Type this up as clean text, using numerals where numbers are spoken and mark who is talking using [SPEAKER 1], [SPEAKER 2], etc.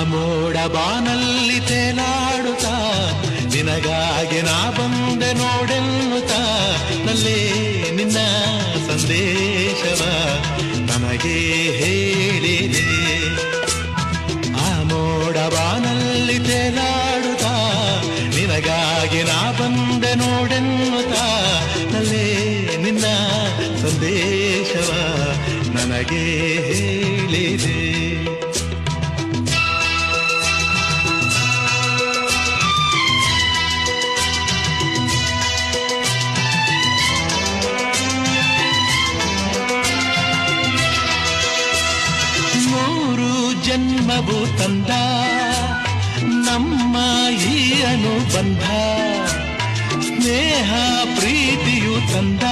[SPEAKER 1] ಮೋಡ ಬಾನಲ್ಲಿ ತೇಲಾಡುತ್ತಾ ನಿನಗಾಗಿ ನಾ ಬಂದೆ ನೋಡೆನ್ನುತ್ತಾ ನಲ್ಲೇ ನಿನ್ನ ಸಂದೇಶವ ನನಗೆ ಹೇಳಿದೆ. ಆ ಮೋಡ ಬಾನಲ್ಲಿ ತೇಲಾಡುತ್ತಾ ನಿನಗಾಗಿ ನಾ ಬಂದೆ ನೋಡೆನ್ನುತ್ತಾ ನಲ್ಲೇ ನಿನ್ನ ಸಂದೇಶವ ನನಗೆ ಹೇಳಿದೆ. ಜನ್ಮವು ತಂದ ನಮ್ಮ ಈ ಅನುಬಂಧ, ಸ್ನೇಹ ಪ್ರೀತಿಯು ತಂದ